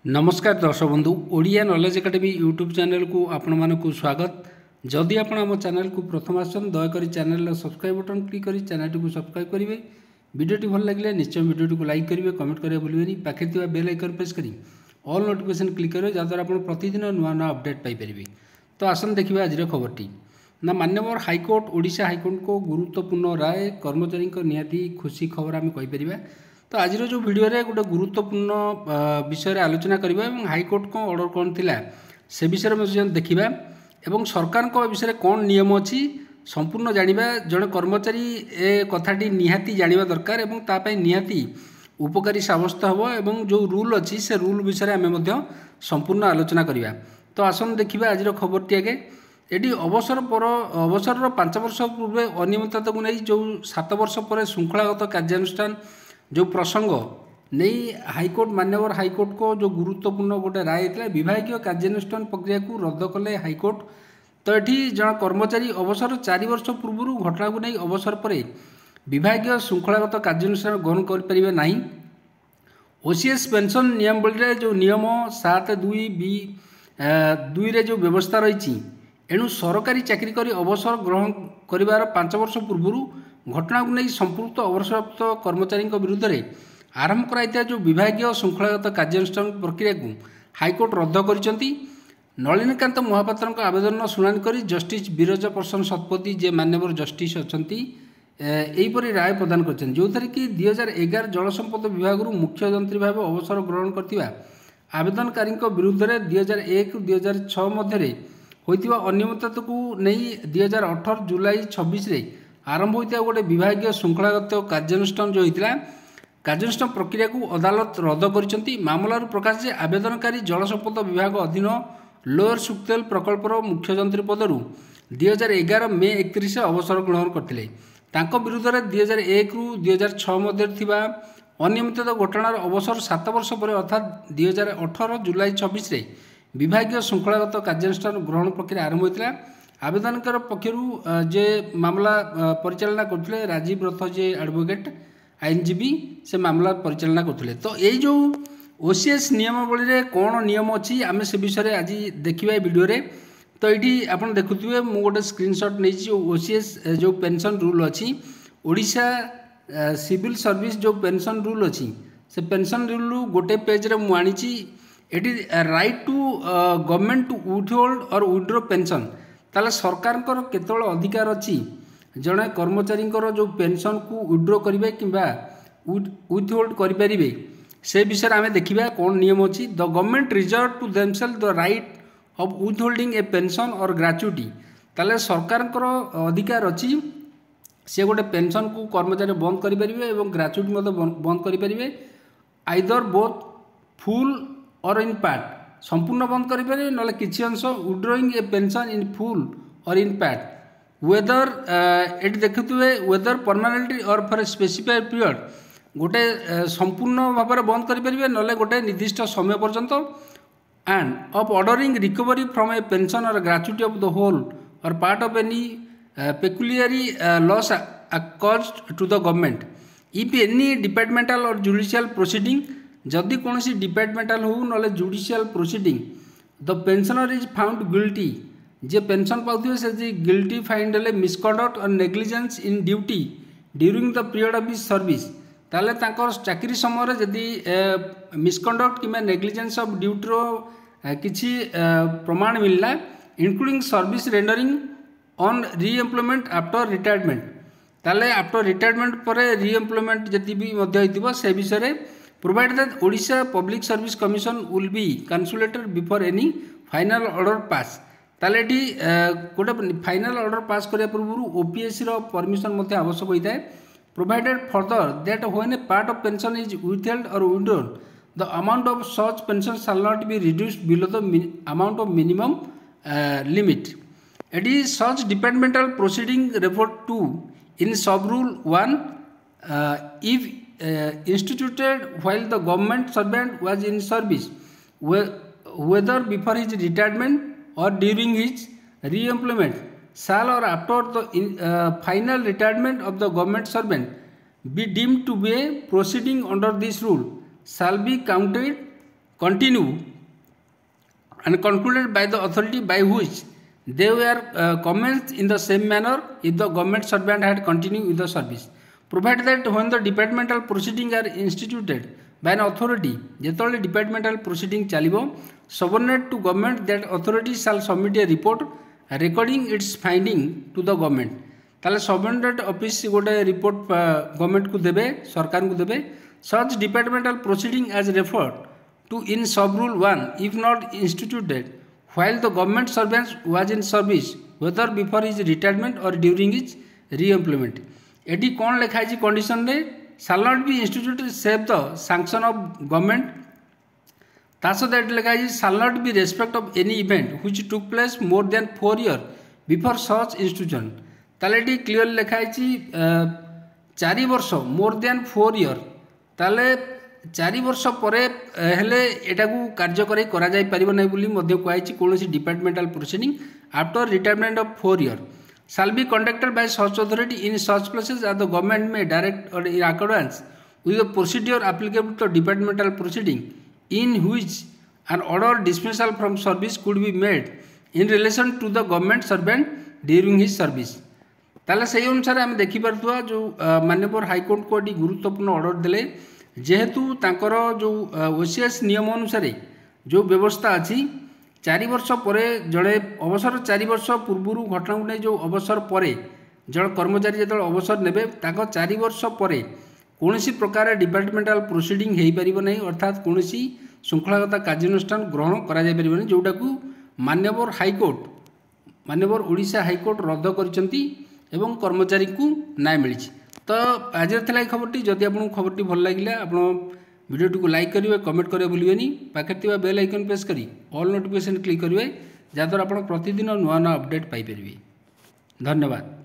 नमस्कार दर्शक बंधु Odia knowledge academy YouTube channel को आपण मानक स्वागत। जदि आपण आम चैनल को प्रथम आसन दयाकोरी चैनल सब्सक्राइब बटन क्लिक कर चैनल को सब्सक्राइब करेंगे। वीडियोटी भल लगे निश्चय वीडियोटी को लाइक करेंगे, कमेंट करेंगे भूलें। पाखे थी बेल आइकन प्रेस करी ऑल नोटिफिकेशन क्लिक करेंगे जहाँद्वारा आप प्रतिदिन नुआ नुआ अपडेट पाइपर। तो आसन देखिए आज खबरटी ना माननीय हाईकोर्ट ओडिशा हाईकोर्ट को गुरुत्वपूर्ण राय कर्मचारी निहाती खुशी खबर आम कहीपर। तो आज जो वीडियो रे गोटे गुरुत्वपूर्ण विषय आलोचना करबा एवं हाईकोर्ट को ऑर्डर कौन थिला से विषय में देखा एवं सरकार को विषय कौन नियम अच्छी संपूर्ण जानिबा। जड़े कर्मचारी ए कथाटी निहाती जानिबा दरकार एवं तापाई निहाती उपकारी साब्यस्त हो एवं जो रूल अच्छी से रूल विषय आम संपूर्ण आलोचना करवा। तो आसन देखा आज खबरटी आगे एटी अवसर 5 वर्ष पूर्व अनियमितता को नहीं जो 7 वर्ष पर श्रृंखलागत कार्यानुष्ठान जो प्रसंग नहीं हाईकोर्ट मान्यवर हाईकोर्ट को जो गुरुत्वपूर्ण गोटे राय था विभागीय कार्यानुष्ठान प्रक्रिया को रद्द कले हाईकोर्ट। तो ये जन कर्मचारी अवसर 4 वर्ष पूर्व घटना को नहीं अवसर पर विभागीय श्रृंखलागत कार्यानुष्ठान ग्रहण करें ना। ओसीएस पेंशन नियमावली जो नियम 7(2)(b)(2) जो व्यवस्था रही एणु सरकारी चाकरी करी अवसर ग्रहण कर 5 वर्ष पूर्व घटना को नहीं संपुक्त अवसरप्राप्त कर्मचारी विरुद्ध में आरंभ कराइता जो विभागीय श्रृंखलागत कार्यानुष्ठान प्रक्रिया को हाईकोर्ट रद्द कर नलिनीकांत महापात्र आवेदन शुणाणी कर जस्टिस विरजा प्रसन्न शतपथी जे मान्यवर जस्टिस अच्छा यहीपरि राय प्रदान कर जो थी कि 2011 जलसंपद विभाग मुख्य जंत्री भाव अवसर ग्रहण करथिबा आवेदनकारी विरुद्ध में 2001-2006 मध्य होइतिबा अनियमितता को नहीं 2018 जुलाई 26 आरंभ होता गोटे विभागीय श्रृंखलागत कार्यानुष्ठान जो होता कार्यानुष्ठान प्रक्रिया को अदालत रद्द कर मामलार प्रकाश जे आवेदनकारी जलसंपद विभाग अधीन लोअर सुक्तेल प्रकल्पर मुख्य जंत्री पदरू 2011 मे 31 अवसर ग्रहण करते विरुद्ध में 2001-2006 मध्य थिबा अनियमितता घटनार अवसर 7 वर्ष पर अर्थात 2018 जुलाई 26 विभागीय श्रृंखलागत कार्यानुष्ठान ग्रहण प्रक्रिया आरंभ होता। आवेदनकार पक्षर जे मामला परिचालना करते राजीव रथ जे एडवोकेट आईनजीवी से मामला परिचालना करते। तो यही जो ओसीएस नियमावली रे कौन नियम अच्छी आम से विषय आज देखा वीडियो रे। तो ये आप देखुए मुझे गोटे स्क्रीनशॉट नहीं ओसीएस जो पेंशन रूल अच्छी ओडिशा सिविल सर्विस जो पेंशन रूल अच्छी से पेंशन रूल गोटे पेज रे मुझे एटी right to government to withhold और विथड्रॉ पेंशन ताले सरकार केतल अधिकार अच्छी जड़े कर्मचारी जो पेंशन को विथड्रॉ करेंगे कि विथहोल्ड करें से विषय आम देखा कौन नियम अच्छी। The government reserve to themselves the right of withholding a pension और ग्रेच्युटी ताले सरकार अधिकार अच्छी से गोटे पेंशन को कर्मचारी बंद करेंगे और ग्रेच्युटी बंद करेंगे आइदर बोथ फुल और इन पार्ट संपूर्ण बंद करें ना किसी अंश withdrawing A pension in full और इन पार्ट वेदर ये देखुए वेदर परमानेंटली और फॉर ए स्पेसिफाइड पीरियड गोटे संपूर्ण भाव में बंद करें ना गोटे निर्दिष्ट समय पर्यंत and of ordering recovery from a pension और ग्रेच्युटी ऑफ द होल और part of any pecuniary loss caused to the government if any departmental और जुडिशियल प्रोसीडिंग जदि कौन डिपार्टमेंटल हो ना judicial proceeding the pensioner is found guilty जे pension पाथे से गिल्टी फाइंड हेल्ले मिसकंडक्ट और negligence in duty during the period of his service ताले चाकरी समय जदि मिसकंडक्ट कि नेग्लिजेंस ऑफ ड्यूटीर किसी प्रमाण मिलला including service rendering on re-employment after retirement ताले आफ्टर रिटायरमेंट पर रीएम्प्लॉयमेंट जदि भी से विषय provided that Odisha Public Service Commission will be consulted before any final order pass ताले गोटे फाइनाल ऑर्डर पास करने पूर्व ओपीएससी परमिशन आवश्यक होता है। Provided further that when a part of pension is withheld और withdrawn the amount of such pension shall not be reduced below the amount of minimum limit. It is such departmental proceeding referred to in sub rule 1 इफ instituted while the government servant was in service whether before his retirement or during his re-employment shall or after the final retirement of the government servant be deemed to be a proceeding under this rule shall be counted continue and concluded by the authority by which they were commenced in the same manner if the government servant had continued with the service. Provided that when the departmental proceedings are instituted by an authority, ଯେତେବେଳେ departmental proceeding ଚାଲିବ, subordinate to government, that authority shall submit a report recording its finding to the government. ताले subordinate office गोटे report government को देबे, सरकार को देबे. Such departmental proceeding as referred to in sub rule 1 if not instituted while the government servant was in service whether before his retirement or during his re-employment. Eighty कौन लिखाई condition रे shall not be instituted save the sanction of government. Tas that लिखाई shall not be respect of any event which took place more than 4 years before such institution. ताले eighty clear लिखाई 4 वर्ष more than 4 years ताले 4 वर्ष पर हेले एटा को कार्यकारी करा जाय परिबो नै बोली मध्य कहैछि कोनोसी departmental proceeding after retirement of 4 years shall be conducted by such authority in such places as the government may direct or in accordance with the procedure applicable to departmental proceeding in which an order dismissal from service could be made in relation to the government servant during his service. ताले सही अनुसार आम देखिपा जो माननीय high court को गुरुत्वपूर्ण order देले जेहेतु तांकर जो ओसीएस नियम अनुसार जो व्यवस्था अच्छी 4 वर्ष पर जड़े अवसर 4 वर्ष पूर्व घटना को नहीं जो अवसर पर जड़े कर्मचारी जो अवसर ने 4 वर्ष पर कौन प्रकार डिपार्टमेंटल प्रोसीडिंग हो पार नहीं अर्थात कौन श्रृंखलागत कार्यानुष्ठान ग्रहण कर जोटा को माननीय हाईकोर्ट माननीय ओडिशा हाईकोर्ट रद्द करछंती एवं कर्मचारी को न्याय मिली. तो आज खबरटी जदि आपको खबरटी भल लगे आप वीडियो को लाइक करेंगे, कमेंट करेंगे भूलें, पाखे बेल आइकन प्रेस करी ऑल नोटिफिकेशन क्लिक करेंगे जहाँद्वारा आप प्रतिदिन नुआ नुआ अपडेट पाइपर. धन्यवाद.